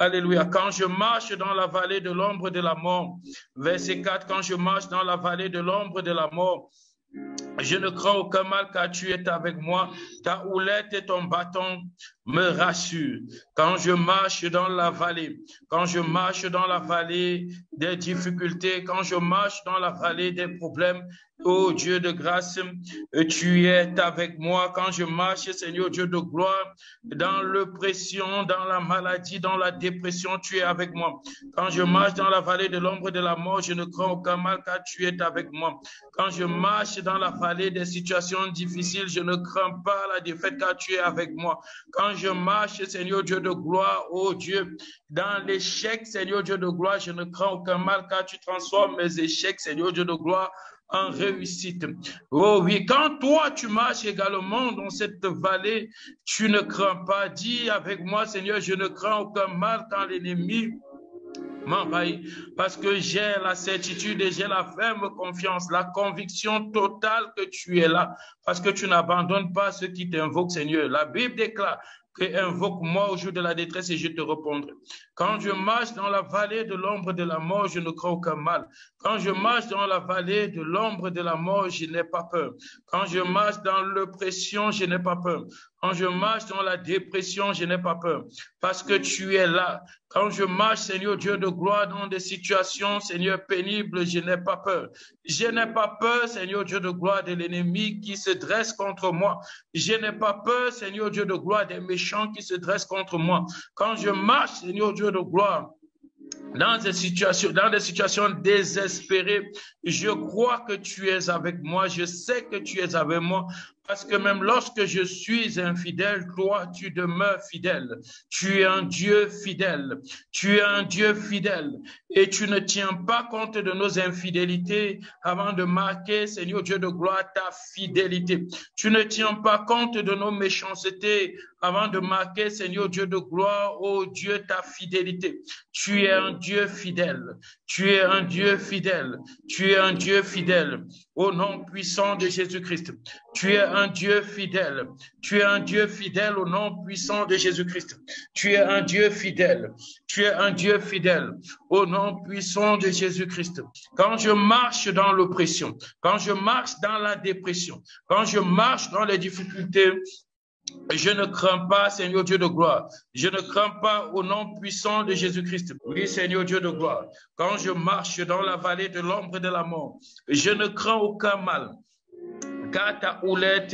Alléluia. Quand je marche dans la vallée de l'ombre de la mort. Verset 4. Quand je marche dans la vallée de l'ombre de la mort, je ne crains aucun mal car tu es avec moi. Ta houlette et ton bâton me rassurent. Quand je marche dans la vallée, quand je marche dans la vallée des difficultés, quand je marche dans la vallée des problèmes, ô Dieu de grâce, tu es avec moi. Quand je marche, Seigneur Dieu de gloire, dans l'oppression, dans la maladie, dans la dépression, tu es avec moi. Quand je marche dans la vallée de l'ombre de la mort, je ne crains aucun mal car tu es avec moi. Quand je marche dans la vallée des situations difficiles, je ne crains pas la défaite car tu es avec moi. Quand je marche, Seigneur Dieu de gloire, ô Dieu, dans l'échec, Seigneur Dieu de gloire, je ne crains aucun mal car tu transformes mes échecs, Seigneur Dieu de gloire, en réussite. Oh oui, quand toi tu marches également dans cette vallée, tu ne crains pas. Dis avec moi, Seigneur, je ne crains aucun mal quand l'ennemi m'envahit, parce que j'ai la certitude et j'ai la ferme confiance, la conviction totale que tu es là, parce que tu n'abandonnes pas ceux qui t'invoquent, Seigneur. La Bible déclare que invoque-moi au jour de la détresse et je te répondrai. Quand je marche dans la vallée de l'ombre de la mort, je ne crains aucun mal. Quand je marche dans la vallée de l'ombre de la mort, je n'ai pas peur. Quand je marche dans l'oppression, je n'ai pas peur. Quand je marche dans la dépression, je n'ai pas peur, parce que tu es là. Quand je marche, Seigneur Dieu de gloire, dans des situations, Seigneur, pénibles, je n'ai pas peur. Je n'ai pas peur, Seigneur Dieu de gloire, de l'ennemi qui se dresse contre moi. Je n'ai pas peur, Seigneur Dieu de gloire, des méchants qui se dressent contre moi. Quand je marche, Seigneur Dieu de gloire, dans des situations désespérées, je crois que tu es avec moi, je sais que tu es avec moi, parce que même lorsque je suis infidèle, toi, tu demeures fidèle. Tu es un Dieu fidèle. Tu es un Dieu fidèle. Et tu ne tiens pas compte de nos infidélités avant de marquer, Seigneur Dieu de gloire, ta fidélité. Tu ne tiens pas compte de nos méchancetés avant de marquer, Seigneur Dieu de gloire, ô Dieu, ta fidélité. Tu es un Dieu fidèle. Tu es un Dieu fidèle. Tu es un Dieu fidèle. Au nom puissant de Jésus-Christ. Tu es un Dieu fidèle. Tu es un Dieu fidèle au nom puissant de Jésus-Christ. Tu es un Dieu fidèle. Tu es un Dieu fidèle au nom puissant de Jésus-Christ. Quand je marche dans l'oppression, quand je marche dans la dépression, quand je marche dans les difficultés, je ne crains pas, Seigneur Dieu de gloire. Je ne crains pas au nom puissant de Jésus-Christ. Oui, Seigneur Dieu de gloire. Quand je marche dans la vallée de l'ombre de la mort, je ne crains aucun mal. Car ta houlette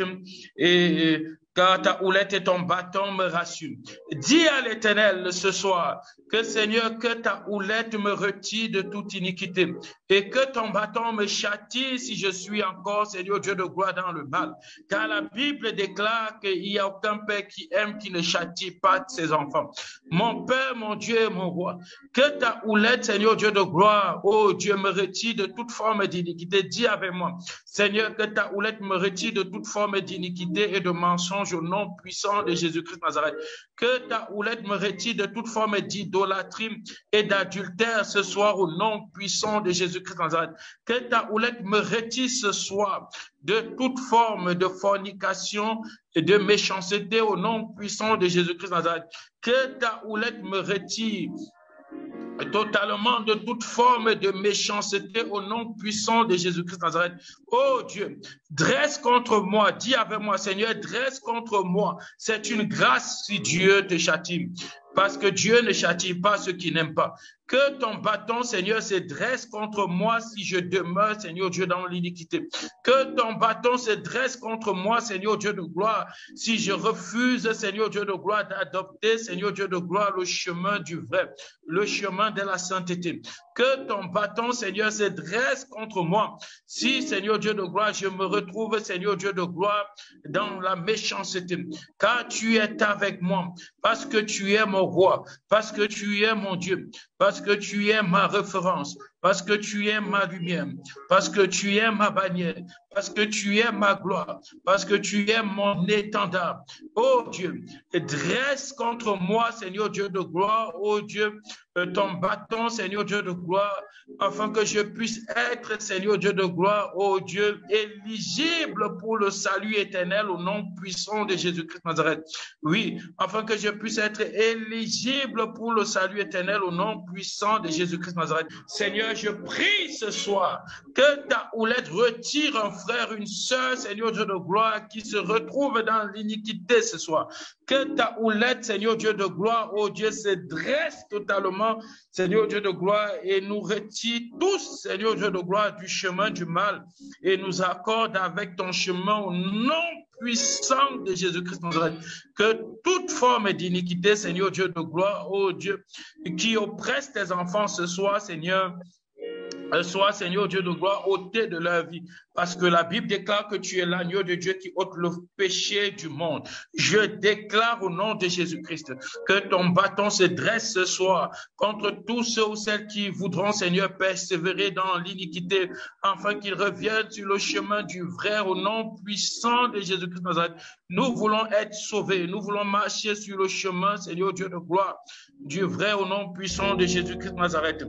et ton bâton me rassurent. Dis à l'Éternel ce soir que, Seigneur, que ta houlette me retire de toute iniquité et que ton bâton me châtie si je suis encore, Seigneur Dieu de gloire, dans le mal. Car la Bible déclare qu'il n'y a aucun père qui aime, qui ne châtie pas ses enfants. Mon Père, mon Dieu et mon roi, que ta houlette, Seigneur Dieu de gloire, oh Dieu, me retire de toute forme d'iniquité. Dis avec moi, Seigneur, que ta houlette me retire de toute forme d'iniquité et de mensonge au nom puissant de Jésus-Christ Nazareth. Que ta houlette me retire de toute forme d'idolâtrie et d'adultère ce soir au nom puissant de Jésus-Christ Nazareth. Que ta houlette me retire ce soir de toute forme de fornication et de méchanceté au nom puissant de Jésus-Christ Nazareth. Que ta houlette me retire totalement de toute forme de méchanceté au nom puissant de Jésus-Christ Nazareth. Oh Dieu, dresse contre moi, dis avec moi, Seigneur, dresse contre moi. C'est une grâce si Dieu te châtie. Parce que Dieu ne châtie pas ceux qui n'aiment pas. Que ton bâton, Seigneur, se dresse contre moi si je demeure, Seigneur Dieu, dans l'iniquité. Que ton bâton se dresse contre moi, Seigneur Dieu de gloire, si je refuse, Seigneur Dieu de gloire, d'adopter, Seigneur Dieu de gloire, le chemin du vrai, le chemin de la sainteté. Que ton bâton, Seigneur, se dresse contre moi. Si, Seigneur Dieu de gloire, je me retrouve, Seigneur Dieu de gloire, dans la méchanceté. Car tu es avec moi, parce que tu es mon roi, parce que tu es mon Dieu, parce que tu es ma référence, parce que tu es ma lumière, parce que tu es ma bannière, parce que tu es ma gloire, parce que tu es mon étendard. Oh Dieu, dresse contre moi, Seigneur Dieu de gloire, oh Dieu, ton bâton, Seigneur Dieu de gloire, afin que je puisse être, Seigneur Dieu de gloire, oh Dieu, éligible pour le salut éternel au nom puissant de Jésus-Christ Nazareth. Oui, afin que je puisse être éligible pour le salut éternel au nom puissant de Jésus-Christ Nazareth. Seigneur, je prie ce soir que ta houlette retire un frère, une sœur, Seigneur Dieu de gloire, qui se retrouve dans l'iniquité ce soir. Que ta houlette, Seigneur Dieu de gloire, oh Dieu, se dresse totalement, Seigneur Dieu de gloire, et nous retire tous, Seigneur Dieu de gloire, du chemin du mal, et nous accorde avec ton chemin au nom puissant de Jésus-Christ Nazareth. Que toute forme d'iniquité, Seigneur Dieu de gloire, oh Dieu, qui oppresse tes enfants ce soir, Seigneur, soit, Seigneur Dieu de gloire, ôté de leur vie. Parce que la Bible déclare que tu es l'agneau de Dieu qui ôte le péché du monde. Je déclare au nom de Jésus-Christ que ton bâton se dresse ce soir contre tous ceux ou celles qui voudront, Seigneur, persévérer dans l'iniquité, afin qu'ils reviennent sur le chemin du vrai au nom puissant de Jésus-Christ Nazareth. Nous voulons être sauvés. Nous voulons marcher sur le chemin, Seigneur Dieu de gloire, du vrai au nom puissant de Jésus-Christ Nazareth.